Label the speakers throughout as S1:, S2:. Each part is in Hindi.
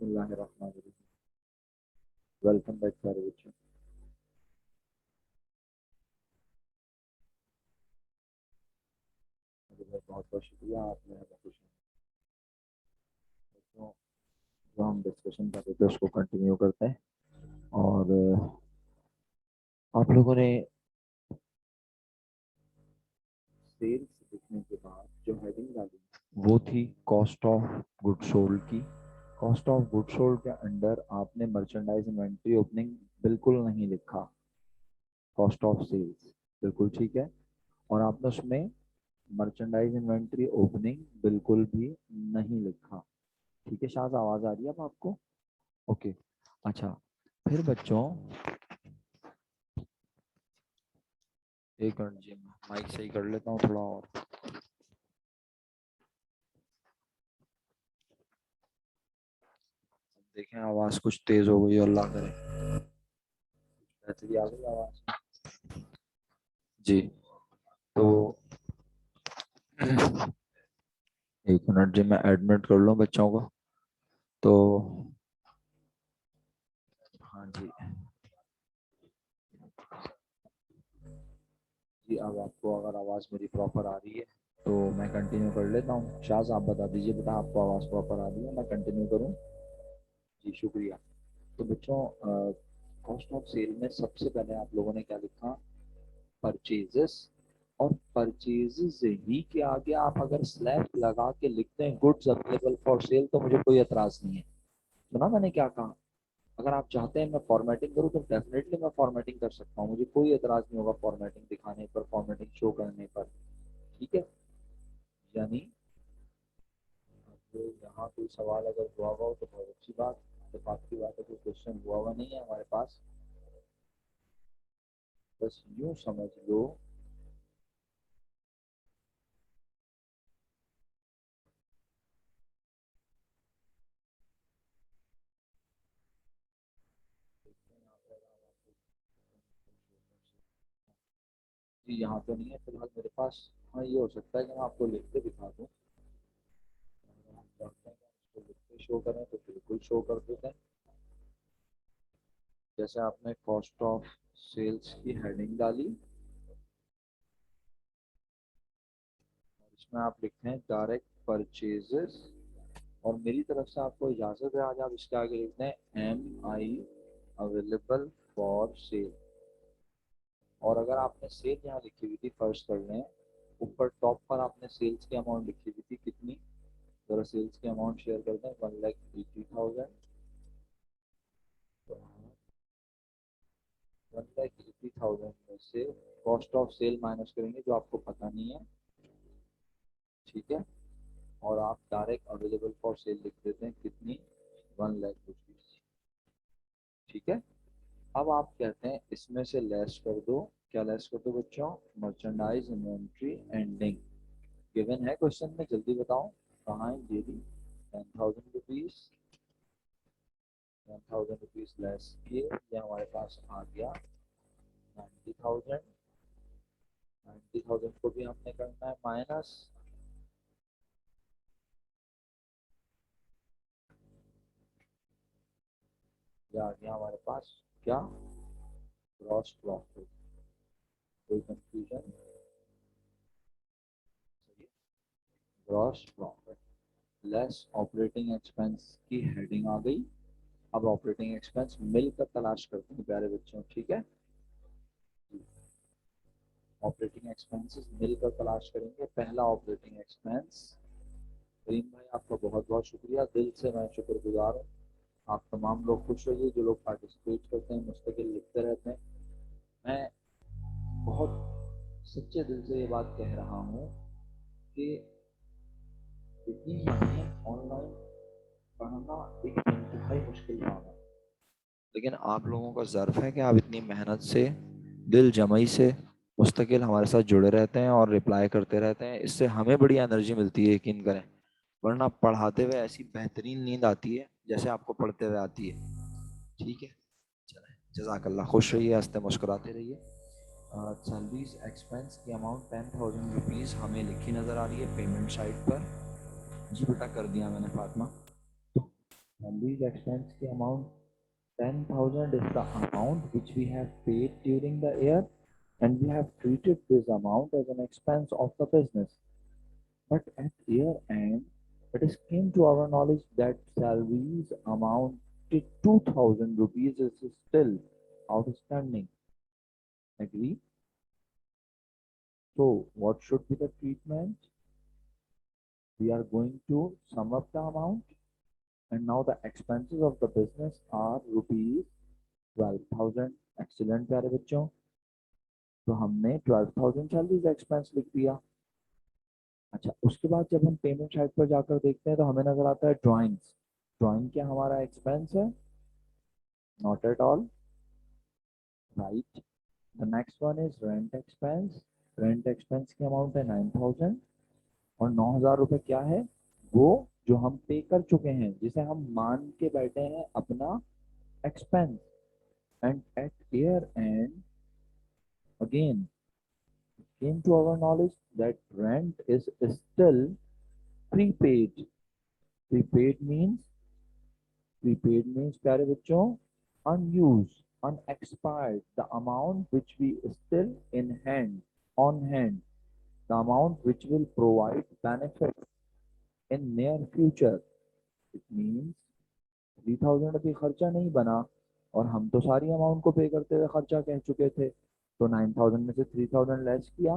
S1: बिस्मिल्लाहिर्रहमानिर्रहीम। वेलकम बैक सारे बच्चों। बहुत बहुत शुक्रिया आपने हमें खुश बच्चों। जो हम डिस्कशन कर रहे थे उसको कंटिन्यू करते हैं। और आप लोगों ने सेल्स लिखने के बाद जो हेडिंग डाली वो थी कॉस्ट ऑफ गुड सोल्ड की। कॉस्ट ऑफ गुड सोल्ड के अंडर आपने मर्चेंडाइज इन्वेंट्री ओपनिंग बिल्कुल नहीं लिखा। कॉस्ट ऑफ सेल्स बिल्कुल ठीक है। और आपने उसमें मर्चेंडाइज इन्वेंट्री ओपनिंग बिल्कुल भी नहीं लिखा। ठीक है शायद आवाज आ रही है अब आपको? ओके। अच्छा, फिर बच्चों एक मिनट जी, मैं माइक सही कर लेता हूँ थोड़ा और। देखें आवाज कुछ तेज हो गई, अल्लाह करे बेहतरी आ गई आवाज। जी तो एक मिनट जी, मैं एडमिट कर लूँ बच्चों को। तो हाँ जी जी, अब आपको अगर आवाज मेरी प्रॉपर आ रही है तो मैं कंटिन्यू कर लेता हूँ। शाज आप बता दीजिए बेटा, आपको आवाज प्रॉपर आ रही है, मैं कंटिन्यू करूँ? जी शुक्रिया। तो बच्चों कॉस्ट ऑफ सेल में सबसे पहले आप लोगों ने क्या लिखा? परचेजेस। और परचेजेस ही के आगे आप अगर स्लैश लगा के लिखते हैं गुड्स अवेलेबल फॉर सेल तो मुझे कोई एतराज नहीं है। सुना मैंने क्या कहा? अगर आप चाहते हैं मैं फॉर्मेटिंग करूं तो डेफिनेटली मैं फॉर्मेटिंग कर सकता हूं, मुझे कोई एतराज नहीं होगा फॉर्मेटिंग दिखाने पर, फॉर्मेटिंग शो करने पर। ठीक है, यानी तो यहाँ कोई सवाल अगर हुआ हुआ हो तो बहुत अच्छी बात। तो आपकी बात है, कोई क्वेश्चन हुआ हुआ नहीं है हमारे पास। बस यूं समझ लो जी, यहाँ तो नहीं है फिलहाल मेरे पास। हाँ ये हो सकता है कि मैं आपको लिख के दिखा दूँ। अगर आप चाहते हैं कि हम इसको लिख के शो करें तो बिल्कुल शो कर देते हैं। जैसे आपने कॉस्ट ऑफ सेल्स की हेडिंग डाली और इसमें आप लिखते हैं डायरेक्ट परचेजेस। और मेरी तरफ से आपको इजाजत है, आज आप इसके आगे लिखते हैं am I available for sale. और अगर आपने सेल यहाँ लिखी हुई थी, फर्स्ट कर लें, ऊपर टॉप पर आपने सेल्स की अमाउंट लिखी हुई थी कितनी? जरा सेल्स की अमाउंट शेयर कर दें, 1,80,000। 1,80,000 में से कॉस्ट ऑफ सेल माइनस करेंगे जो आपको पता नहीं है। ठीक है, और आप डायरेक्ट अवेलेबल फॉर सेल लिख देते हैं कितनी? 1,00,000 रुपीज। ठीक है, अब आप कहते हैं इसमें से लेस कर दो। क्या लेस कर दो बच्चों? Merchandise inventory ending. गिवन है क्वेश्चन में, जल्दी बताओ कहाँ है ये भी। 10,000 रुपीज। 10,000 रुपीज लेस किए, ये हमारे पास आ गया 90,000। 90,000 को भी हमने करना है माइनस। ये आ गया हमारे पास क्या? Gross profit. कोई confusion? Gross profit less operating expense की हेडिंग आ गई। अब ऑपरेटिंग एक्सपेंस मिलकर तलाश करते हैं प्यारे बच्चों। ठीक है, ऑपरेटिंग एक्सपेंसेस मिलकर तलाश करेंगे। पहला ऑपरेटिंग एक्सपेंस, करीम भाई आपका बहुत बहुत शुक्रिया, दिल से मैं शुक्रगुजार हूँ। आप तमाम लोग खुश होइए जो लोग पार्टिसिपेट करते हैं, मुस्तकिल लिखते रहते हैं। मैं बहुत सच्चे दिल से ये बात कह रहा हूँ कि इतनी मेहनत ऑनलाइन पढ़ना एक इंतहाई मुश्किल काम है, लेकिन आप लोगों का ज़र्फ है कि आप इतनी मेहनत से, दिल जमई से मुस्तकिल हमारे साथ जुड़े रहते हैं और रिप्लाई करते रहते हैं। इससे हमें बड़ी एनर्जी मिलती है, यकीन करें। वरना पढ़ाते हुए ऐसी बेहतरीन नींद आती है जैसे आपको पढ़ते हुए आती है। ठीक है, चलें, जज़ाकल्लाह, खुश रहिए, हंसते मुस्कुराते रहिए। सैलरीज एक्सपेंस की अमाउंट 10,000 रुपीज़ हमें लिखी नज़र आ रही है पेमेंट साइड पर। जी बेटा कर दिया मैंने फातिमा। तो Salaries expense की amount 10,000 is the amount which we have paid during the year, and we have treated this amount as an expense of the business. But at year end, it is came to our knowledge that salaries amounted 2,000 rupees is still outstanding. Agree? So what should be the treatment? We are going to sum up the amount, and now the expenses of the business are rupees 12,000. Excellent प्यारे बच्चों, तो हमने 12,000 सैलरीज एक्सपेंस लिख दिया। अच्छा, उसके बाद जब हम पेमेंट साइड पर जाकर देखते हैं तो हमें नजर आता है ड्राइंग्स। ड्राइंग क्या हमारा एक्सपेंस है? Not at all, right. The next one is rent expense. Rent expense की अमाउंट है 9,000, और 9,000 रुपए क्या है? वो जो हम पे कर चुके हैं, जिसे हम मान के बैठे हैं अपना expense. And at year end again came to our knowledge that rent is still prepaid. Prepaid means प्यारे बच्चों unused, unexpired, the amount which we still in hand, on hand, the amount which will provide benefit in near future. It means 3,000 अभी खर्चा नहीं बना, और हम तो सारी अमाउंट को पे करते हुए खर्चा कह चुके थे। तो 9,000 में से 3,000 लेस किया,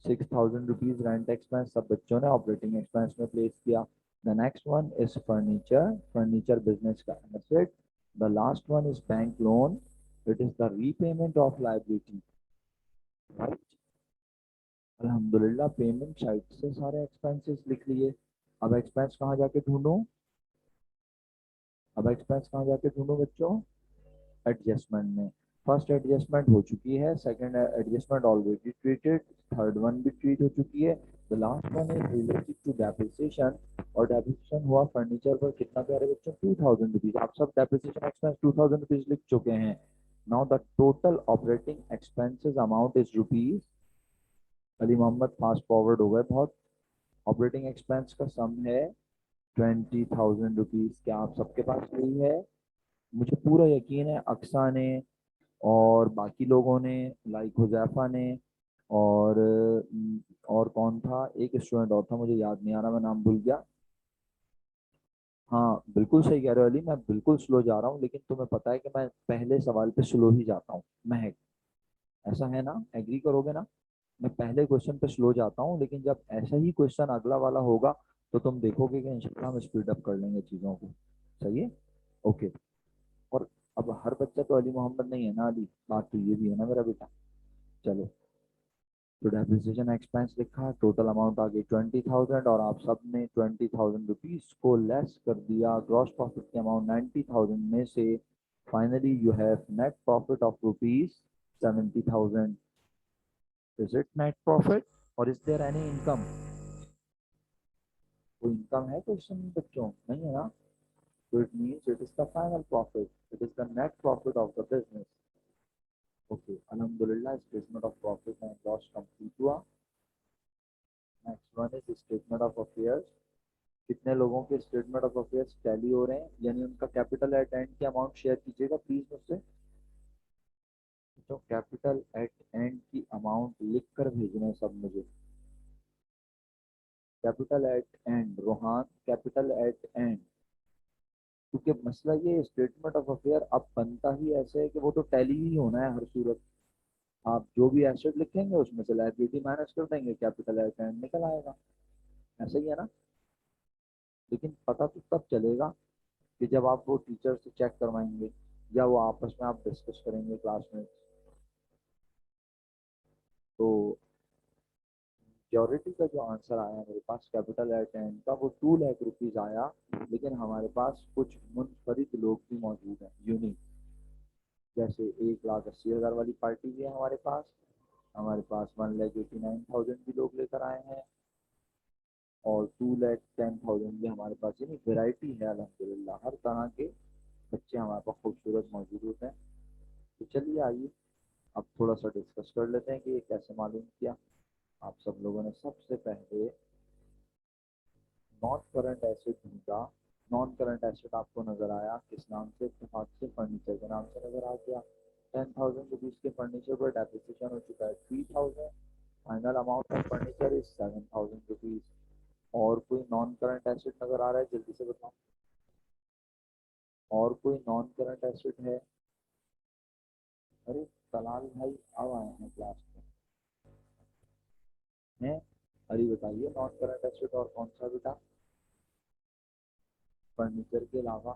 S1: 6,000 रुपीज रेंट एक्सपेंस सब बच्चों ने ऑपरेटिंग एक्सपेंस में प्लेस किया। The next one is furniture. Furniture business का asset. The last one is bank loan. It is the repayment of liability. Right. अल्हम्दुलिल्लाह पेमेंट साइड से सारे एक्सपेंसेस लिख लिए। अब एक्सपेंस कहाँ जाके ढूंढूं? अब एक्सपेंस कहाँ जाके ढूंढूं बच्चों? एडजस्टमेंट में। फर्स्ट एडजस्टमेंट हो चुकी है, second adjustment already treated, third one भी ट्रीट हो चुकी है। The last one is related to depreciation, और डेप्रिसिएशन हुआ फर्नीचर पर कितना प्यारे बच्चों? 2,000 रुपीज। आप सब डेप्रिसिएशन एक्सपेंस 2,000 रुपीज लिख चुके हैं। Now the total operating expenses amount is rupees, Ali Mohammad fast forward हो गए बहुत। ऑपरेटिंग एक्सपेंस का सम है 20,000 रुपीज। क्या आप सबके पास यही है? मुझे पूरा यकीन है अक्सा ने और बाकी लोगों ने, लाइक हुजैफा ने, और कौन था, एक स्टूडेंट और था, मुझे याद नहीं आ रहा, मैं नाम भूल गया। हाँ बिल्कुल सही कह रहे हो अली, मैं बिल्कुल स्लो जा रहा हूँ, लेकिन तुम्हें पता है कि मैं पहले सवाल पे स्लो ही जाता हूँ। महक, ऐसा है ना? एग्री करोगे ना? मैं पहले क्वेश्चन पे स्लो जाता हूँ, लेकिन जब ऐसा ही क्वेश्चन अगला वाला होगा तो तुम देखोगे कि इंशाल्लाह हम स्पीड अप कर लेंगे चीज़ों को। सही है? ओके। और अब हर बच्चा तो अली मोहम्मद नहीं है ना अली, बात तो ये भी है ना मेरा बेटा। चलो, तो डेप्रिसिएशन एक्सपेंस लिखा, टोटल अमाउंट आ गई 20,000, और आप सब ने 20,000 रुपीज को लेस कर दिया ग्रॉस प्रॉफिट की अमाउंट 90,000 में से। Finally you have net profit of rupees 70,000। Is it net profit, और इज देयर एनी इनकम? कोई इनकम है क्वेश्चन में बच्चों? नहीं है ना? तो it means it is the final profit, it is the net profit of the business. Okay, अल्हम्दुलिल्लाह statement of profit and loss complete हुआ। Next one is statement of affairs. कितने लोगों के स्टेटमेंट ऑफ अफेयर्स टैली हो रहे हैं, यानी उनका कैपिटल एट एंड की अमाउंट शेयर कीजिएगा प्लीज मुझसे। तो कैपिटल एट एंड की अमाउंट लिख कर भेजना है सब मुझे। Capital eight and, Rohan capital eight and. क्योंकि मसला ये स्टेटमेंट ऑफ अफेयर अब बनता ही ऐसे है कि वो तो टैली ही होना है हर सूरत। आप जो भी एसेट लिखेंगे उसमें से लायबिलिटी माइनस कर देंगे, कैपिटल एट एंड निकल आएगा। ऐसा ही है ना? लेकिन पता तो तब चलेगा कि जब आप वो टीचर से चेक करवाएंगे, या वो आपस में आप डिस्कस करेंगे क्लास में। तो सिक्योरिटी का जो आंसर आया मेरे पास कैपिटल एट एंड का, वो 2 लाख रुपीज आया। लेकिन हमारे पास कुछ मुनफरिद लोग भी मौजूद हैं, यूनिक। जैसे 1,80,000 वाली पार्टी भी है हमारे पास 1,89,000 भी लोग लेकर आए हैं, और 2,10,000 भी हमारे पास। यानी वेराइटी है अल्हम्दुलिल्लाह, हर तरह के बच्चे हमारे पास खूबसूरत मौजूद होते हैं। तो चलिए आइए अब थोड़ा सा डिस्कस कर लेते हैं कि ये कैसे मालूम किया। आप सब लोगों ने सबसे पहले नॉन करंट एसेट ढूंढा, नॉन करंट एसेट आपको नजर आया किस नाम से? इत्तेफाक से फर्नीचर के नाम से नजर आ गया। 10,000 रुपीज के फर्नीचर पर डेप्रिसिएशन हो चुका है 3,000। Final amount of furniture is 7,000 rupees. और कोई नॉन करंट एसेट नजर आ रहा है? जल्दी से बताओ। और कोई नॉन करंट एसेट है? अरे तलाल भाई अब आए हैं क्लास में हैं। अरे बताइए नॉन करंट एसेट और कौन सा बेटा फर्नीचर के अलावा?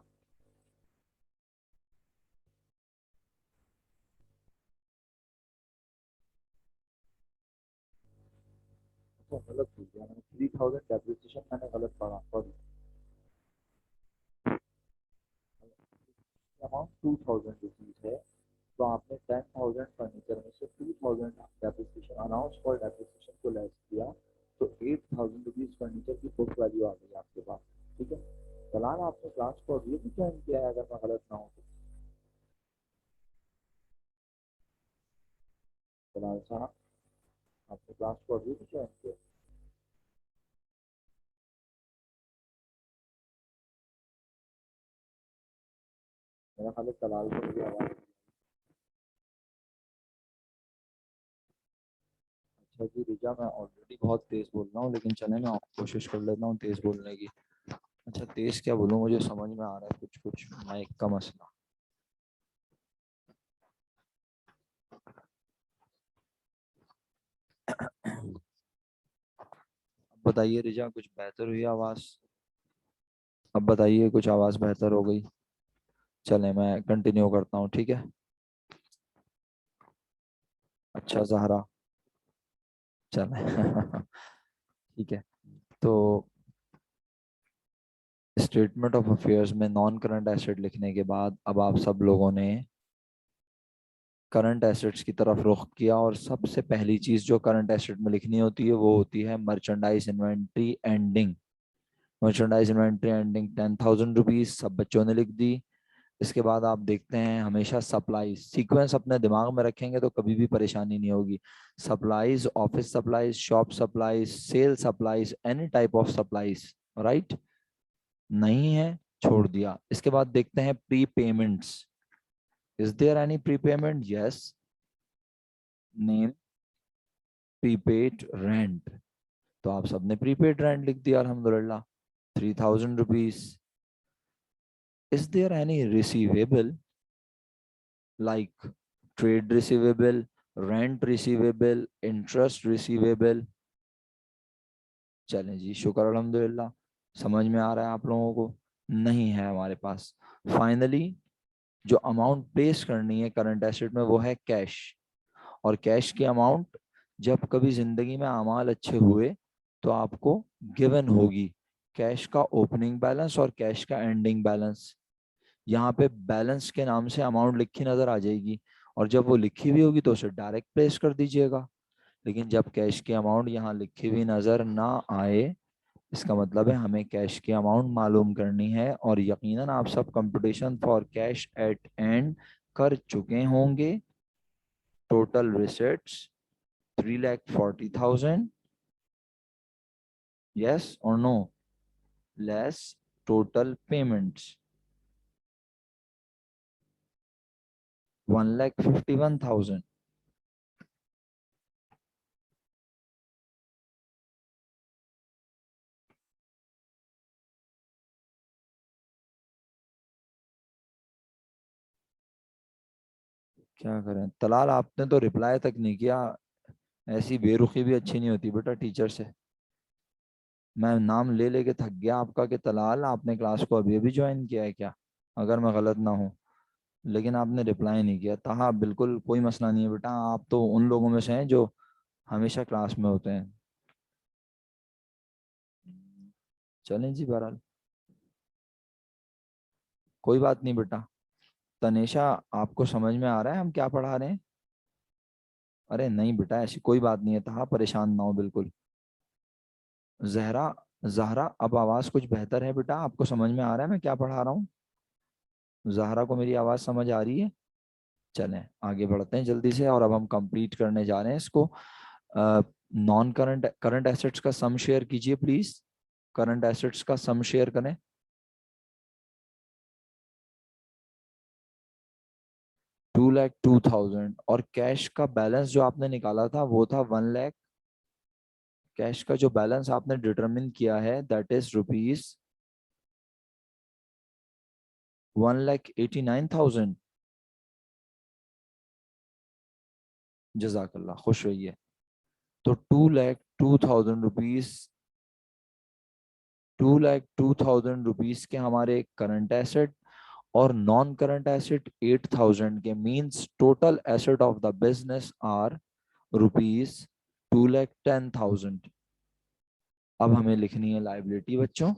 S1: अच्छा गलत हो गया मैंने 3,000 डेप्रिसिएशन मैंने गलत पढ़ा सॉरी। अमाउंट 2,000 रुपीज है। तो आपने 10,000 फर्नीचर में से 2,000 डेप्रिसिएशन अनाउंस फॉर डेप्रिसिएशन को लेस किया। तो 8,000 रुपीज फर्नीचर की बुक वैल्यू आ गई आपके पास। ठीक है। फिलहाल आपने क्लास को अभी भी ज्वाइन किया है अगर मैं गलत ना हूँ तो। फिलहाल साहब आपने क्लास को अभी भी ज्वाइन किया? मेरा ख्याल है कलाल को मेरी आवाज़। अच्छा जी रिजा मैं ऑलरेडी बहुत तेज बोल रहा हूँ लेकिन चले मैं कोशिश कर लेता हूँ तेज बोलने की। अच्छा तेज क्या बोलूँ मुझे समझ में आ रहा है कुछ कुछ माइक का मसला। अब बताइए रिजा कुछ बेहतर हुई आवाज़? अब बताइए कुछ आवाज़ बेहतर हो गई? चले मैं कंटिन्यू करता हूँ ठीक है। अच्छा जहरा चले ठीक है। तो स्टेटमेंट ऑफ अफेयर्स में नॉन करंट एसेट लिखने के बाद अब आप सब लोगों ने करंट एसेट्स की तरफ रुख किया और सबसे पहली चीज जो करंट एसेट में लिखनी होती है वो होती है merchandise inventory ending. Merchandise inventory ending 10,000 rupees सब बच्चों ने लिख दी। इसके बाद आप देखते हैं हमेशा सप्लाईज सीक्वेंस अपने दिमाग में रखेंगे तो कभी भी परेशानी नहीं होगी। Supplies office supplies shop supplies sale supplies any type of supplies right. नहीं है छोड़ दिया। इसके बाद देखते हैं prepayments. Is there any prepayment? Yes. Name prepaid rent. तो आप सबने प्रीपेड रेंट लिख दिया अल्हम्दुलिल्लाह 3,000 rupees. Is there any receivable like trade receivable rent receivable interest receivable? चलें जी शुक्र अल्हम्दुलिल्लाह। समझ में आ रहा है आप लोगों को? नहीं है हमारे पास। फाइनली जो अमाउंट प्लेस करनी है करंट एसेट में वो है कैश। और कैश की अमाउंट जब कभी जिंदगी में अमाल अच्छे हुए तो आपको गिवन होगी। कैश का ओपनिंग बैलेंस और कैश का एंडिंग बैलेंस। यहाँ पे बैलेंस के नाम से अमाउंट लिखी नजर आ जाएगी और जब वो लिखी हुई होगी तो उसे डायरेक्ट प्लेस कर दीजिएगा। लेकिन जब कैश की अमाउंट यहाँ लिखी हुई नजर ना आए इसका मतलब है हमें कैश की अमाउंट मालूम करनी है। और यकीनन आप सब computation for cash at and कर चुके होंगे। Total receipts 3,40,000 yes or no less total payments 1,51,000। क्या करें तलाल आपने तो रिप्लाई तक नहीं किया। ऐसी बेरुखी भी अच्छी नहीं होती बेटा टीचर से। मैं नाम ले लेके थक गया आपका कि तलाल आपने क्लास को अभी अभी ज्वाइन किया है क्या अगर मैं गलत ना हूँ। लेकिन आपने रिप्लाई नहीं किया था। हाँ बिल्कुल कोई मसला नहीं है बेटा आप तो उन लोगों में से हैं जो हमेशा क्लास में होते हैं। चलें जी बहरहाल कोई बात नहीं बेटा। तनेशा आपको समझ में आ रहा है हम क्या पढ़ा रहे हैं? अरे नहीं बेटा ऐसी कोई बात नहीं है था परेशान ना हो बिल्कुल। जहरा जहरा अब आवाज कुछ बेहतर है बेटा आपको समझ में आ रहा है मैं क्या पढ़ा रहा हूँ? जहरा को मेरी आवाज समझ आ रही है? चलें आगे बढ़ते हैं जल्दी से और अब हम कंप्लीट करने जा रहे हैं इसको। नॉन करंट करंट एसेट्स का सम शेयर कीजिए प्लीज। करंट एसेट्स का सम शेयर करें। 2,02,000 और कैश का बैलेंस जो आपने निकाला था वो था 1 लाख। कैश का जो बैलेंस आपने डिटरमिन किया है दैट इज रुपीज 1,89,000। जजाकल्ला, खुश रहिए। तो 2,02,000 रुपीज, 2,02,000 रुपीज के हमारे करंट एसेट और नॉन करंट एसेट 8,000 के, means total asset of the business are rupees 2,10,000। अब हमें लिखनी है लाइबिलिटी बच्चों।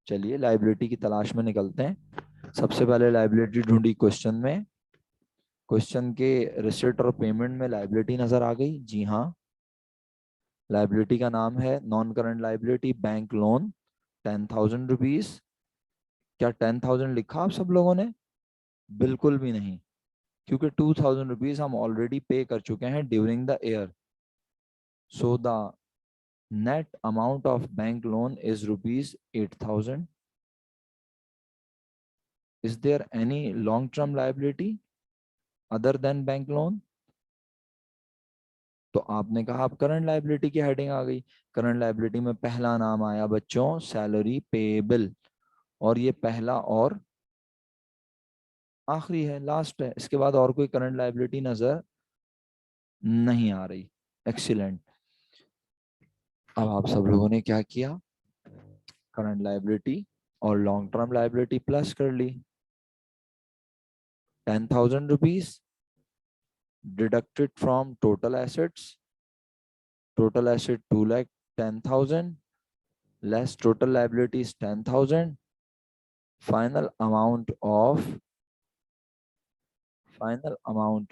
S1: चलिए लाइबिलिटी की तलाश में निकलते हैं। सबसे पहले लाइबिलिटी ढूंढी क्वेश्चन में। क्वेश्चन के रिसिट और पेमेंट में लाइबिलिटी नजर आ गई। जी हाँ, लाइबिलिटी का नाम है non current liability bank loan 10,000 rupees. क्या 10,000 लिखा आप सब लोगों ने? बिल्कुल भी नहीं, क्योंकि 2,000 रुपीज हम ऑलरेडी पे कर चुके हैं during the year. So the net amount of bank loan is rupees 8,000। Is there any long term liability other than bank loan? तो आपने कहा अब करंट लाइबिलिटी की हेडिंग आ गई। करंट लाइबिलिटी में पहला नाम आया बच्चों सैलरी पेएबल, और ये पहला और आखिरी है, लास्ट है। इसके बाद और कोई करंट लाइबिलिटी नजर नहीं आ रही। एक्सीलेंट। अब आप सब लोगों ने क्या किया, करंट लाइबिलिटी और लॉन्ग टर्म लाइबिलिटी प्लस कर ली। 10,000 rupees deducted from total assets, total asset 2,10,000 less total liabilities 10,000, final amount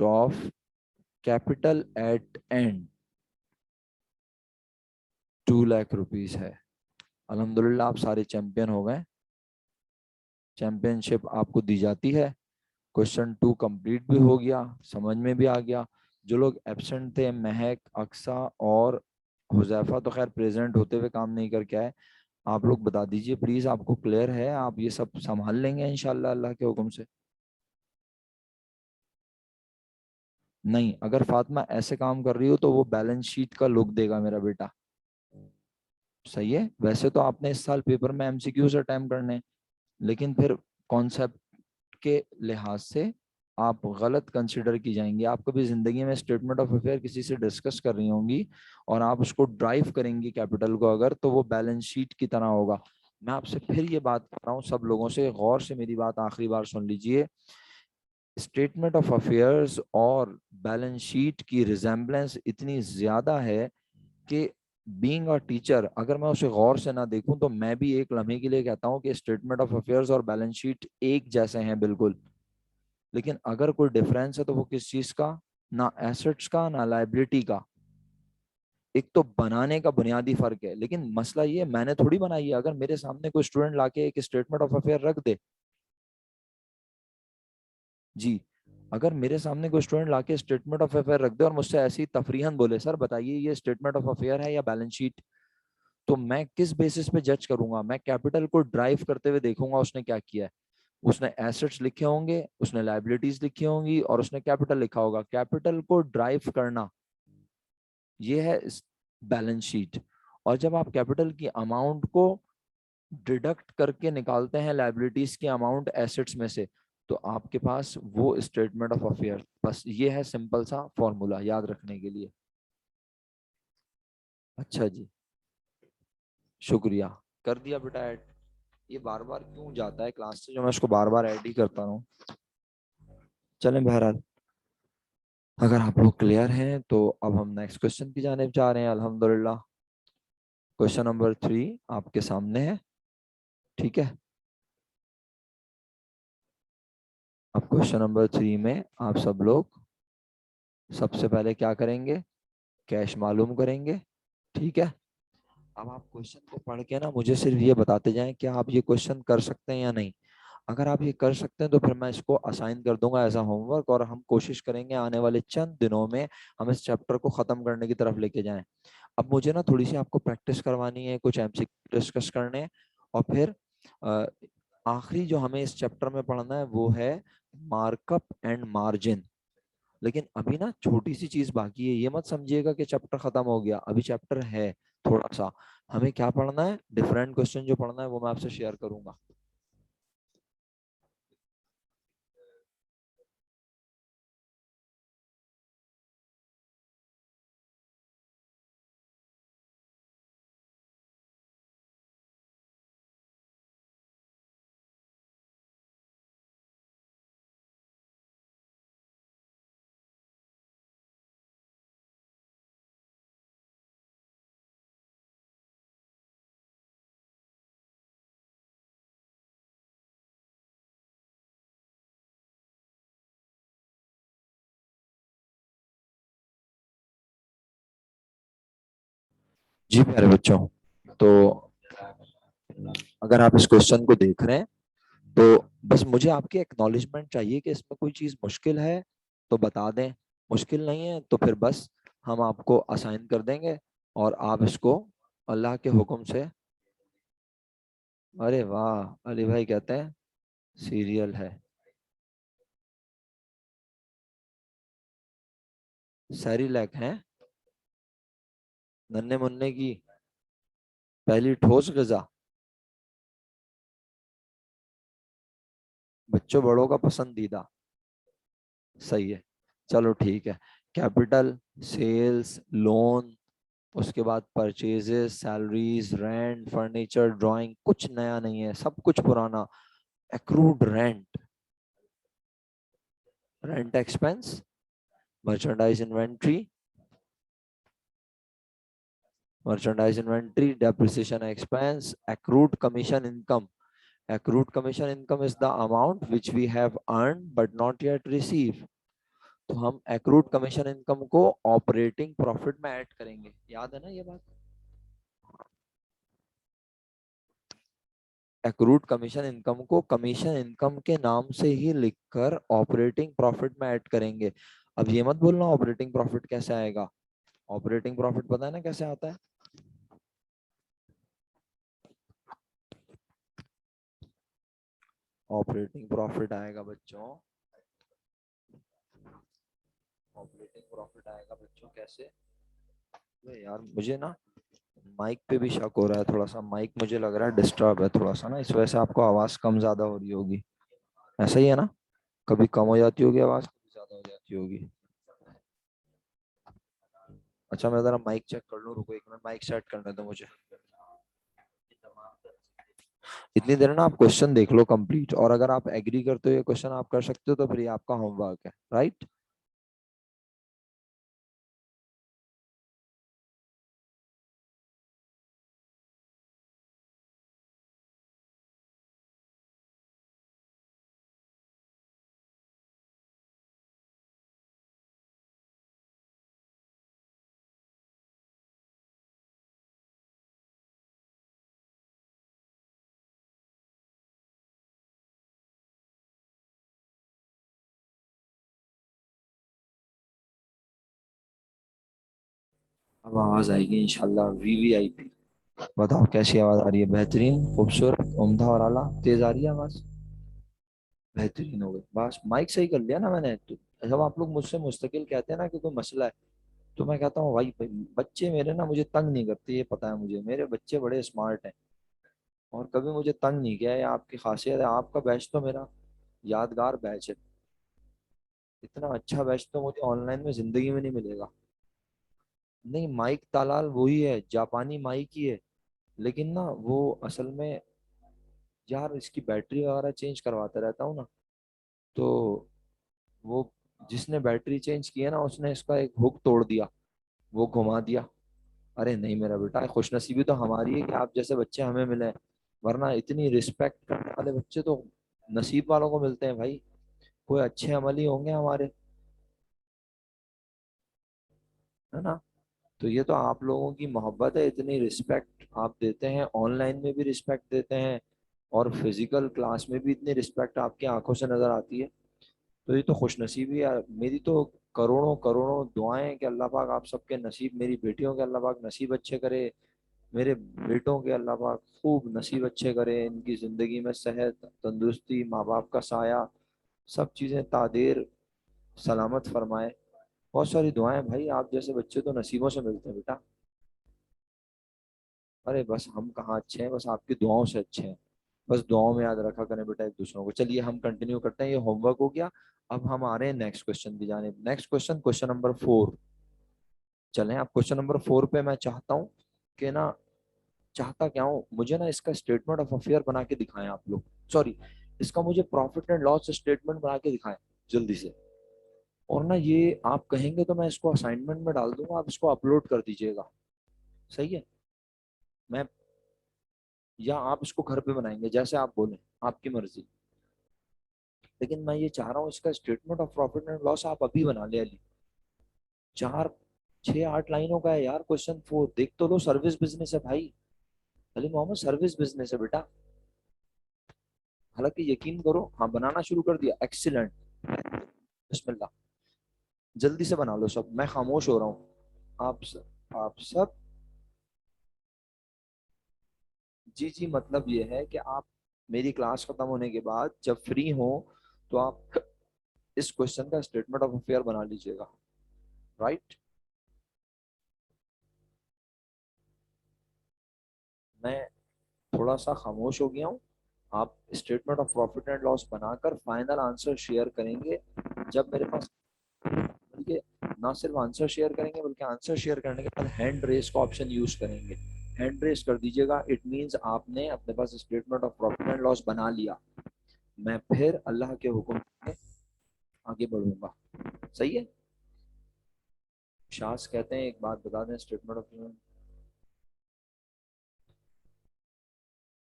S1: of capital eight and 2 lakh rupees है। अल्हम्दुलिल्लाह आप सारे चैंपियन हो गए। चैंपियनशिप आपको दी जाती है। क्वेश्चन 2 कंप्लीट भी हो गया, समझ में भी आ गया। जो लोग एब्सेंट थे, महक, अक्सा और हुजैफा तो खैर प्रेजेंट होते हुए काम नहीं करके आए। आप लोग बता दीजिए प्लीज, आपको क्लियर है? आप ये सब संभाल लेंगे इंशाल्लाह अल्लाह के हुक्म से? नहीं, अगर फातिमा ऐसे काम कर रही हो तो वो बैलेंस शीट का लुक देगा मेरा बेटा। सही है। वैसे तो आपने इस साल पेपर में एमसीक्यूज अटेम्प्ट करने, लेकिन फिर कॉन्सेप्ट के लिहाज से आप गलत कंसिडर की जाएंगी। आप कभी जिंदगी में स्टेटमेंट ऑफ अफेयर किसी से डिस्कस कर रही होंगी और आप उसको ड्राइव करेंगी कैपिटल को अगर, तो वो बैलेंस शीट की तरह होगा। मैं आपसे फिर ये बात कर रहा हूँ, सब लोगों से गौर से मेरी बात आखिरी बार सुन लीजिए। स्टेटमेंट ऑफ अफेयर्स और बैलेंस शीट की रिजेम्बलेंस इतनी ज्यादा है कि बीइंग अ टीचर अगर मैं उसे गौर से ना देखूं तो मैं भी एक लम्हे के लिए कहता हूं कि स्टेटमेंट ऑफ अफेयर्स और बैलेंस शीट एक जैसे हैं बिल्कुल। लेकिन अगर कोई डिफरेंस है तो वो किस चीज का? ना एसेट्स का ना लाइबिलिटी का। एक तो बनाने का बुनियादी फर्क है, लेकिन मसला ये मैंने थोड़ी बनाई है। अगर मेरे सामने कोई स्टूडेंट लाके एक स्टेटमेंट ऑफ अफेयर रख दे, जी, अगर मेरे सामने कोई स्टूडेंट लाके स्टेटमेंट ऑफ अफेयर रख दे और मुझसे ऐसी तफरीहन बोले सर बताइए ये स्टेटमेंट ऑफ अफेयर है या बैलेंस शीट, तो मैं किस बेसिस पे जज करूंगा? मैं कैपिटल को ड्राइव करते हुए देखूंगा उसने क्या किया है। उसने एसेट्स लिखे होंगे, उसने लाइबिलिटीज लिखी होंगी और उसने कैपिटल लिखा होगा। कैपिटल को ड्राइव करना ये है बैलेंस शीट। और जब आप कैपिटल की अमाउंट को डिडक्ट करके निकालते हैं लाइबिलिटीज की अमाउंट एसेट्स में से, तो आपके पास वो स्टेटमेंट ऑफ अफेयर। बस ये है सिंपल सा फॉर्मूला याद रखने के लिए। अच्छा जी, शुक्रिया। कर दिया बेटा ऐड। ये बार बार क्यों जाता है क्लास से, जो मैं इसको बार बार ऐड ही करता हूँ। चलें बहरहाल, अगर आप लोग क्लियर हैं तो अब हम नेक्स्ट क्वेश्चन की जानिब जा रहे हैं अल्हम्दुलिल्लाह। क्वेश्चन नंबर 3 आपके सामने है, ठीक है। अब क्वेश्चन नंबर 3 में आप सब लोग सबसे पहले क्या करेंगे? कैश मालूम करेंगे, ठीक है। अब आप क्वेश्चन को पढ़ के ना मुझे सिर्फ ये बताते जाएं कि आप ये क्वेश्चन कर सकते हैं या नहीं। अगर आप ये कर सकते हैं तो फिर मैं इसको असाइन कर दूंगा एज अ होमवर्क, और हम कोशिश करेंगे आने वाले चंद दिनों में हम इस चैप्टर को खत्म करने की तरफ लेके जाएं। अब मुझे ना थोड़ी सी आपको प्रैक्टिस करवानी है, कुछ एमसीक्यू डिस्कस करने हैं, और फिर आखिरी जो हमें इस चैप्टर में पढ़ना है वो है मार्कअप एंड मार्जिन। लेकिन अभी ना छोटी सी चीज बाकी है, ये मत समझिएगा कि चैप्टर खत्म हो गया, अभी चैप्टर है थोड़ा सा। हमें क्या पढ़ना है, डिफरेंट क्वेश्चन जो पढ़ना है वो मैं आपसे शेयर करूंगा। जी प्यारे बच्चों, तो अगर आप इस क्वेश्चन को देख रहे हैं तो बस मुझे आपकी एक्नॉलेजमेंट चाहिए कि इसमें कोई चीज मुश्किल है तो बता दें, मुश्किल नहीं है तो फिर बस हम आपको असाइन कर देंगे और आप इसको अल्लाह के हुक्म से। अरे वाह, अली भाई कहते हैं सीरियल है। सैरिलैक है, नन्हे मुन्ने की पहली ठोस गजा, बच्चों बड़ों का पसंदीदा। सही है, चलो ठीक है। कैपिटल, सेल्स, लोन, उसके बाद purchases, salaries, rent, furniture, drawing, कुछ नया नहीं है, सब कुछ पुराना। Accrued rent, rent expense, merchandise inventory, merchandise inventory, depreciation expense, accrued commission income. Accrued commission income is the amount which we have earned but not yet received. तो हम accrued commission income को ऑपरेटिंग प्रॉफिट में ऐड करेंगे, याद है ना ये बात। accrued कमीशन इनकम को कमीशन इनकम के नाम से ही लिखकर ऑपरेटिंग प्रॉफिट में ऐड करेंगे। अब ये मत बोलना ऑपरेटिंग प्रॉफिट कैसे आएगा, ऑपरेटिंग प्रॉफिट पता है ना कैसे आता है। ऑपरेटिंग प्रॉफिट आएगा बच्चों, ऑपरेटिंग प्रॉफिट आएगा बच्चों कैसे। अरे यार मुझे ना माइक पे भी शक हो रहा है थोड़ा सा, माइक मुझे लग रहा है डिस्टर्ब है थोड़ा सा ना, इस वजह से आपको आवाज कम ज्यादा हो रही होगी। ऐसा ही है ना, कभी कम हो जाती होगी आवाज, कभी ज्यादा हो जाती होगी। अच्छा मैं जरा माइक चेक कर लूँ, रुको एक मिनट, माइक सेट करने दो मुझे। इतनी देर ना आप क्वेश्चन देख लो कंप्लीट, और अगर आप एग्री करते हो ये क्वेश्चन आप कर सकते हो तो फिर ये आपका होमवर्क है, राइट। अब आवाज आएगी इंशाल्लाह, वीवीआईपी। बताओ कैसी आवाज आ रही है, बेहतरीन, खूबसूरत, उम्दा और आला, तेज आ रही है आवाज। बेहतरीन हो गई, बस माइक सही कर लिया ना मैंने तो। जब आप लोग मुझसे मुस्तकिल कहते हैं ना कि कोई मसला है, तो मैं कहता हूँ भाई बच्चे मेरे ना मुझे तंग नहीं करते, ये पता है मुझे, मेरे बच्चे बड़े स्मार्ट हैं और कभी मुझे तंग नहीं किया है, आपकी खासियत है। आपका बैच तो मेरा यादगार बैच है, इतना अच्छा बैच तो मुझे ऑनलाइन में जिंदगी में नहीं मिलेगा। नहीं, माइक तालाल वही है, जापानी माइक ही है, लेकिन ना वो असल में यार इसकी बैटरी वगैरह चेंज करवाता रहता हूँ ना, तो वो जिसने बैटरी चेंज की है ना उसने इसका एक हुक तोड़ दिया, वो घुमा दिया। अरे नहीं मेरा बेटा, खुशनसीबी तो हमारी है कि आप जैसे बच्चे हमें मिले हैं, वरना इतनी रिस्पेक्ट करने वाले बच्चे तो नसीब वालों को मिलते हैं भाई, कोई अच्छे अमली होंगे हमारे, है ना। तो ये तो आप लोगों की मोहब्बत है, इतनी रिस्पेक्ट आप देते हैं, ऑनलाइन में भी रिस्पेक्ट देते हैं और फिजिकल क्लास में भी इतनी रिस्पेक्ट आपकी आंखों से नजर आती है। तो ये तो खुशनसीबी है मेरी तो, करोड़ों करोड़ों दुआएं हैं कि अल्लाह पाक आप सबके नसीब, मेरी बेटियों के अल्लाह पाक नसीब अच्छे करे, मेरे बेटों के अल्लाह पाक खूब नसीब अच्छे करे, इनकी जिंदगी में सेहत, तंदुरुस्ती, माँ बाप का साया, सब चीजें तादेर सलामत फरमाए। बहुत सारी दुआएं भाई, आप जैसे बच्चे तो नसीबों से मिलते हैं बेटा। अरे बस हम कहाँ अच्छे हैं, बस आपकी दुआओं से अच्छे हैं। बस दुआओं में याद रखा करें बेटा एक दूसरों को। चलिए हम कंटिन्यू करते हैं, ये होमवर्क हो गया। अब हम आ रहे हैं नेक्स्ट क्वेश्चन की जाने। Next question, question number 4। चलें, अब क्वेश्चन नंबर 4 पे मैं चाहता हूँ कि ना, चाहता क्या हूँ, मुझे ना इसका स्टेटमेंट ऑफ अफेयर बना के दिखाएं आप लोग। सॉरी, इसका मुझे प्रॉफिट एंड लॉस स्टेटमेंट बना के दिखाएं जल्दी से। और ना ये आप कहेंगे तो मैं इसको असाइनमेंट में डाल दूंगा, आप इसको अपलोड कर दीजिएगा। सही है? मैं, या आप इसको घर पे बनाएंगे, जैसे आप बोलें, आपकी मर्जी। लेकिन मैं ये चाह रहा हूँ इसका statement of profit and loss आप अभी बना ले अली। 4 6 8 लाइनों का है यार क्वेश्चन 4, देख तो लो। सर्विस बिजनेस है भाई, अली मोहम्मद, सर्विस बिजनेस है बेटा। हालांकि यकीन करो, हाँ बनाना शुरू कर दिया, एक्सीलेंट। बिस्मिल्लाह, जल्दी से बना लो सब, मैं खामोश हो रहा हूँ। आप सब जी जी, मतलब ये है कि आप मेरी क्लास खत्म होने के बाद जब फ्री हो तो आप इस क्वेश्चन का स्टेटमेंट ऑफ अफेयर बना लीजिएगा। राइट? मैं थोड़ा सा खामोश हो गया हूँ। आप statement of profit and loss बनाकर फाइनल आंसर शेयर करेंगे जब मेरे पास, बल्कि ना सिर्फ आंसर शेयर करेंगे बल्कि आंसर शेयर करने के बाद हैंड रेस का ऑप्शन यूज करेंगे। हैंड रेस कर दीजिएगा, इट मींस आपने अपने पास statement of profit and loss बना लिया। मैं फिर अल्लाह के हुक्म से आगे बढ़ूंगा। सही है? शास कहते हैं, एक बात बता दें, स्टेटमेंट ऑफ,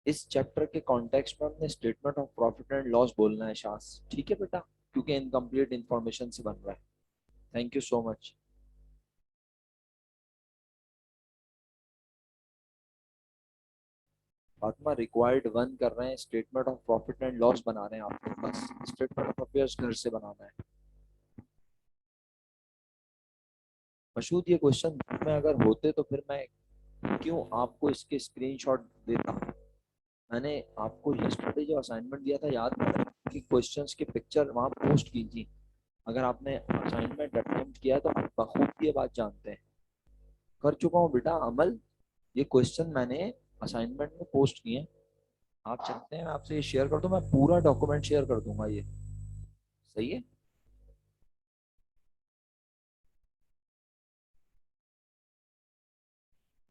S1: इस चैप्टर के कॉन्टेक्स्ट में हमने statement of profit and loss बोलना है शास, ठीक है बेटा? क्योंकि इनकम्प्लीट इंफॉर्मेशन से बन रहा है। Thank you so much. Fatima, required 1 कर रहे हैं, statement of profit and loss बना रहे हैं आप लोग, बस स्टेटमेंट ऑफ अफेयर्स घर से बनाना है। मशहूद, ये क्वेश्चन में अगर होते तो फिर मैं क्यों आपको इसके स्क्रीनशॉट देता। मैंने आपको यस्टरडे जो असाइनमेंट दिया था याद है कि क्वेश्चंस की पिक्चर वहां पोस्ट की थी। अगर आपने असाइनमेंट अटेम्प्ट किया तो आप बखूबी ये बात जानते हैं। कर चुका हूँ बेटा अमल, ये क्वेश्चन मैंने असाइनमेंट में पोस्ट किए हैं। आप चाहते हैं मैं आपसे ये शेयर कर दूं, मैं पूरा डॉक्यूमेंट शेयर कर दूंगा ये। सही है?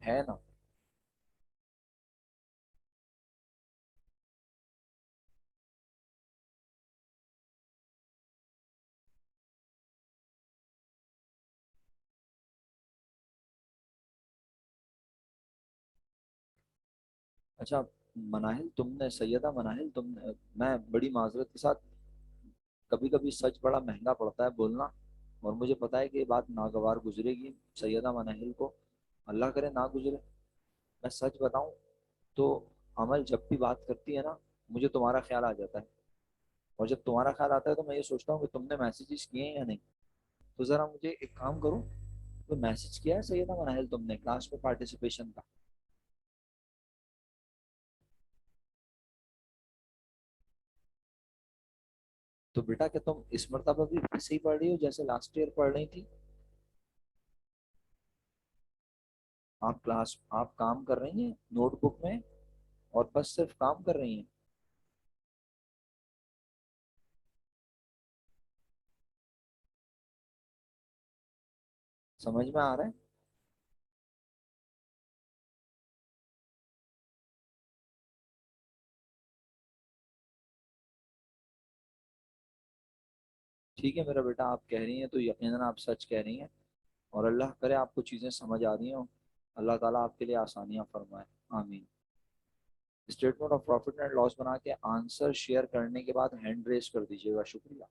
S1: है ना? अच्छा, मनाहिल तुमने, सैयदा मनाहिल तुमने, मैं बड़ी माजरत के साथ, कभी कभी सच बड़ा महंगा पड़ता है बोलना, और मुझे पता है कि ये बात नागवार गुजरेगी सैयदा मनाहिल को, अल्लाह करे ना गुजरे। मैं सच बताऊं तो अमल जब भी बात करती है ना, मुझे तुम्हारा ख्याल आ जाता है। और जब तुम्हारा ख्याल आता है तो मैं ये सोचता हूँ कि तुमने मैसेजेस किए हैं या नहीं। तो जरा मुझे एक काम करो, तो मैसेज किया है सैयदा मनाहिल तुमने क्लास में पार्टिसिपेशन का? तो बेटा क्या तुम इस मरतबा भी वैसे ही पढ़ रही हो जैसे लास्ट ईयर पढ़ रही थी? आप काम कर रही हैं नोटबुक में, और बस सिर्फ काम कर रही हैं? समझ में आ रहा है? ठीक है मेरा बेटा, आप कह रही हैं तो यकीनन आप सच कह रही हैं। और अल्लाह करे आपको चीज़ें समझ आ रही हों। अल्लाह ताला आपके लिए आसानियां फरमाए। आमीन। Statement of profit and loss बना के आंसर शेयर करने के बाद हैंड रेस कर दीजिएगा। शुक्रिया।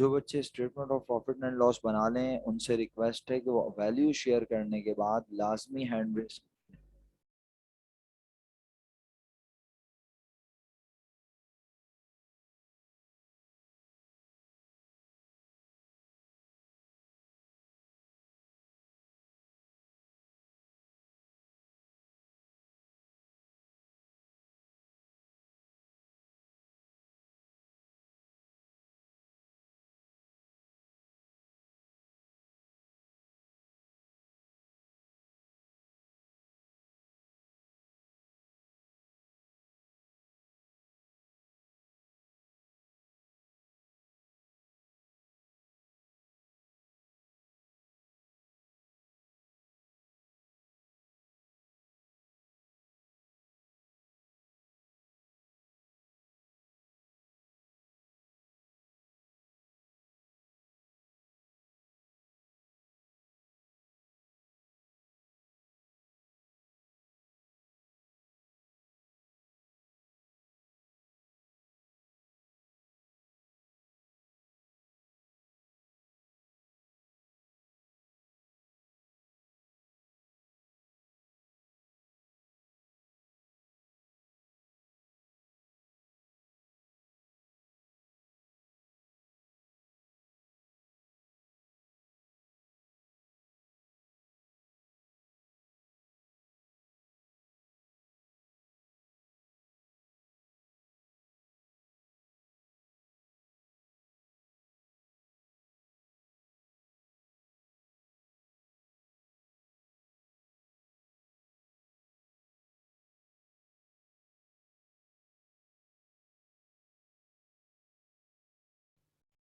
S1: जो बच्चे statement of profit and loss बना लें उनसे रिक्वेस्ट है कि वो वैल्यू शेयर करने के बाद लाजमी हैंड रेस।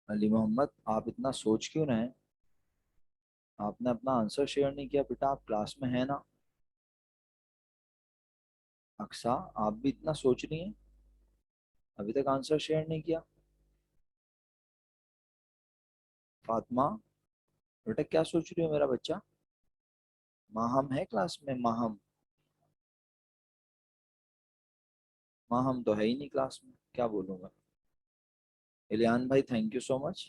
S1: अली मोहम्मद, आप इतना सोच क्यों रहे हैं? आपने अपना आंसर शेयर नहीं किया बेटा, आप क्लास में है ना। अक्सा, आप भी इतना सोच रही हैं, अभी तक आंसर शेयर नहीं किया। फातिमा, बेटा क्या सोच रही हो मेरा बच्चा? माहम है क्लास में? माहम, माहम तो है ही नहीं क्लास में, क्या बोलूंगा। इलियान भाई, थैंक यू सो मच।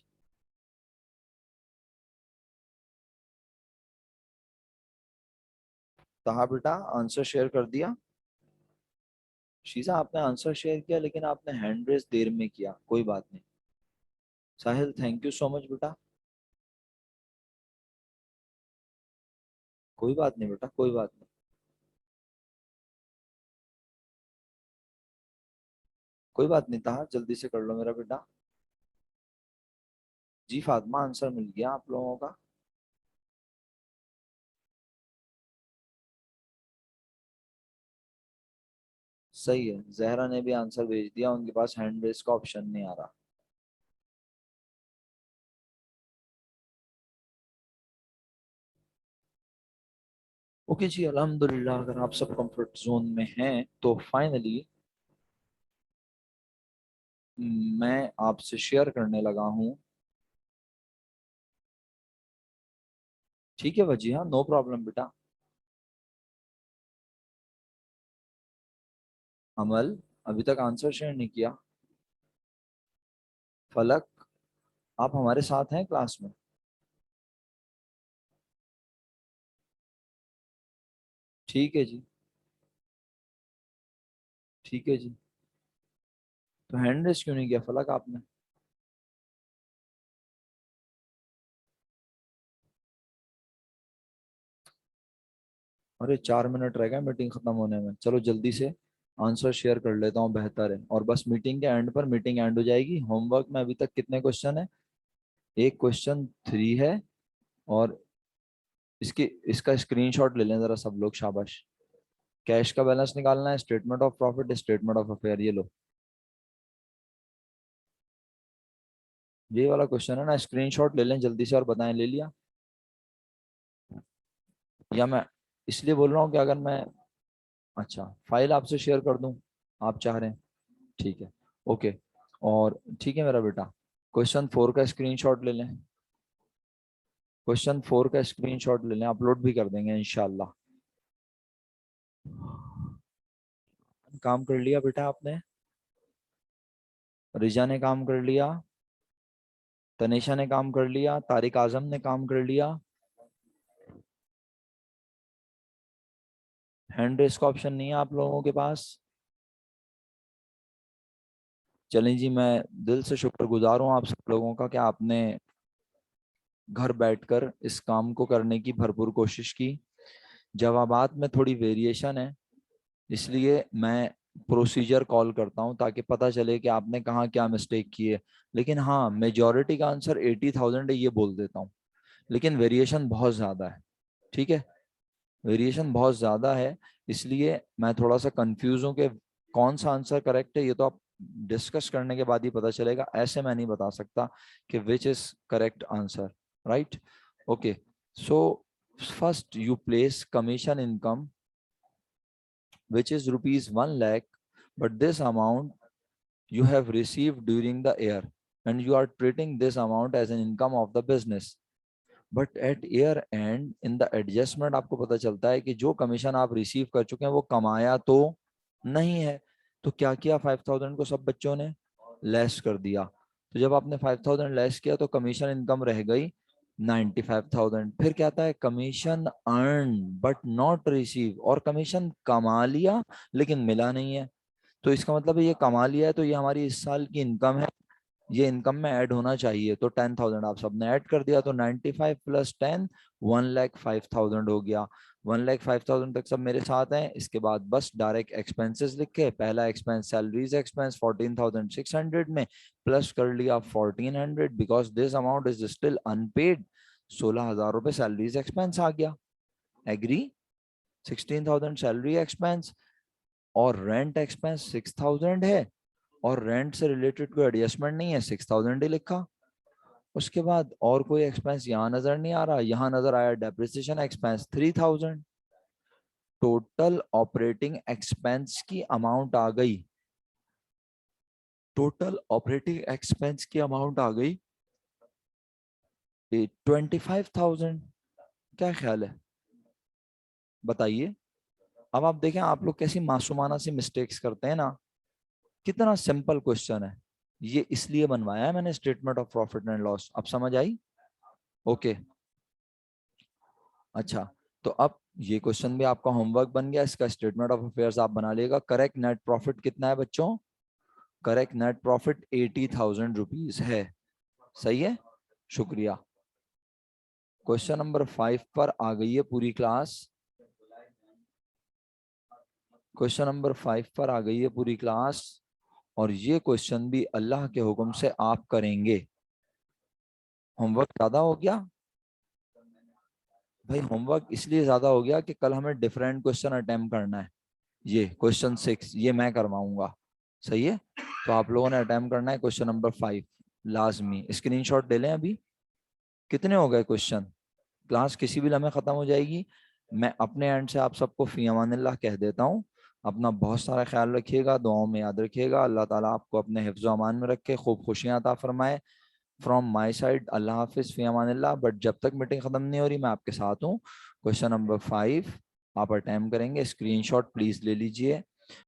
S1: कहा बेटा, आंसर शेयर कर दिया? शीजा, आपने आंसर शेयर किया लेकिन आपने हैंड रेस देर में किया, कोई बात नहीं। साहिल, थैंक यू सो मच बेटा। कोई बात नहीं बेटा, कोई बात नहीं। कोई बात नहीं, था जल्दी से कर लो मेरा बेटा। जी फातिमा, आंसर मिल गया आप लोगों का। सही है, जहरा ने भी आंसर भेज दिया, उनके पास हैंड रेस का ऑप्शन नहीं आ रहा। ओके जी, अल्हम्दुलिल्लाह, अगर आप सब कंफर्ट जोन में हैं तो फाइनली मैं आपसे शेयर करने लगा हूँ। ठीक है वजी, हाँ, नो प्रॉब्लम बेटा। अमल, अभी तक आंसर शेयर नहीं किया। फलक, आप हमारे साथ हैं क्लास में? ठीक है जी, ठीक है जी। तो हैंड रेस क्यों नहीं किया फलक आपने? अरे 4 मिनट रह गए मीटिंग खत्म होने में, चलो जल्दी से आंसर शेयर कर लेता हूँ, बेहतर है। और बस मीटिंग के एंड पर मीटिंग एंड हो जाएगी। होमवर्क में अभी तक कितने क्वेश्चन है? एक क्वेश्चन 3 है। और इसकी इसका स्क्रीनशॉट ले लें जरा सब लोग, शाबाश। कैश का बैलेंस निकालना है, statement of profit, statement of affair, ये लो। ये वाला क्वेश्चन है ना, स्क्रीनशॉट ले लें जल्दी से और बताएं, ले लिया? या मैं इसलिए बोल रहा हूँ कि अगर मैं, अच्छा, फाइल आपसे शेयर कर दूं, आप चाह रहे हैं? ठीक है, ओके। और ठीक है मेरा बेटा, क्वेश्चन 4 का स्क्रीनशॉट ले लें। क्वेश्चन 4 का स्क्रीनशॉट ले लें, अपलोड भी कर देंगे इंशाल्लाह। काम कर लिया बेटा आपने? रिजा ने काम कर लिया? तनेशा ने काम कर लिया, तारिक आजम ने काम कर लिया। हैंड रेस का ऑप्शन नहीं है आप लोगों के पास। चलें जी, मैं दिल से शुक्रगुजार हूँ आप सब लोगों का कि आपने घर बैठकर इस काम को करने की भरपूर कोशिश की। जवाबात में थोड़ी वेरिएशन है, इसलिए मैं प्रोसीजर कॉल करता हूं ताकि पता चले कि आपने कहाँ क्या मिस्टेक की है। लेकिन हाँ, मेजॉरिटी का आंसर 80,000 है ये बोल देता हूँ, लेकिन वेरिएशन बहुत ज़्यादा है। ठीक है, वेरिएशन बहुत ज़्यादा है, इसलिए मैं थोड़ा सा कंफ्यूज हूँ कि कौन सा आंसर करेक्ट है। ये तो आप डिस्कस करने के बाद ही पता चलेगा, ऐसे मैं नहीं बता सकता कि which is correct answer. Right, okay. So first you place commission income which is rupees 1 lakh, but this amount you have received during the year and you are treating this amount as an income of the business. But at year end in the adjustment आपको पता चलता है कि जो कमीशन आप रिसीव कर चुके हैं वो कमाया तो नहीं है। तो क्या किया, 5,000 को सब बच्चों ने लेस कर दिया। तो जब आपने 5,000 लेस किया तो कमीशन इनकम रह गई 95,000। फिर क्या आता है, commission earn but not receive, और कमीशन कमा लिया लेकिन मिला नहीं है। तो इसका मतलब है ये कमा लिया है तो ये हमारी इस साल की इनकम है, ये इनकम में ऐड होना चाहिए। तो 10,000 आप सबने ऐड कर दिया, तो 95 प्लस 10 1,05,000 हो गया। 1,05,000 तक सब मेरे साथ हैं। इसके बाद बस डायरेक्ट एक्सपेंसेस लिखे। पहला एक्सपेंस सैलरीज एक्सपेंस 14,600 में प्लस कर लिया 1,400 because this amount is still unpaid. 16,000 रुपए सैलरीज एक्सपेंस आ गया। एग्री, 16,000 सैलरी एक्सपेंस और रेंट एक्सपेंस 6,000 है, और रेंट से रिलेटेड कोई एडजस्टमेंट नहीं है, 6,000 ही लिखा। उसके बाद और कोई एक्सपेंस यहाँ नजर नहीं आ रहा। यहाँ नजर आया depreciation expense 3,000। Total operating expense की अमाउंट आ गई, टोटल ऑपरेटिंग एक्सपेंस की अमाउंट आ गई 25,000। क्या ख्याल है, बताइए। अब आप देखें आप लोग कैसी मासूमाना सी मिस्टेक्स करते हैं ना। कितना सिंपल क्वेश्चन है, ये इसलिए बनवाया है मैंने statement of profit and loss. अब समझ आई? ओके, अच्छा। तो अब ये क्वेश्चन भी आपका होमवर्क बन गया, इसका स्टेटमेंट ऑफ अफेयर्स आप बना लेगा। करेक्ट नेट प्रॉफिट कितना है बच्चों? करेक्ट नेट प्रॉफिट 80,000 रुपीज है। सही है, शुक्रिया। क्वेश्चन नंबर 5 पर आ गई है पूरी क्लास। क्वेश्चन नंबर 5 पर आ गई है पूरी क्लास, और ये क्वेश्चन भी अल्लाह के हुक्म से आप करेंगे। होमवर्क ज्यादा हो गया भाई, होमवर्क इसलिए ज्यादा हो गया कि कल हमें डिफरेंट क्वेश्चन अटेम्प्ट करना है। ये क्वेश्चन 6 ये मैं करवाऊंगा, सही है। तो आप लोगों ने अटेम्प्ट करना है क्वेश्चन नंबर 5 लाजमी। स्क्रीनशॉट ले लें अभी। कितने हो गए क्वेश्चन? क्लास किसी भी लम्हे खत्म हो जाएगी। मैं अपने एंड से आप सबको फी अमानिल्लाह कह देता हूँ। अपना बहुत सारा ख्याल रखिएगा, दुआओं में याद रखिएगा। अल्लाह ताला आपको अपने हिफ्ज़ व अमान में रखे, खूब खुशियाँ अता फरमाए। फ्रॉम माई साइड अल्लाह हाफिज़, फी अमानिल्लाह। बट जब तक मीटिंग ख़त्म नहीं हो रही मैं आपके साथ हूँ। क्वेश्चन नंबर 5 आप अटैम्प्ट करेंगे, स्क्रीनशॉट प्लीज़ ले लीजिए।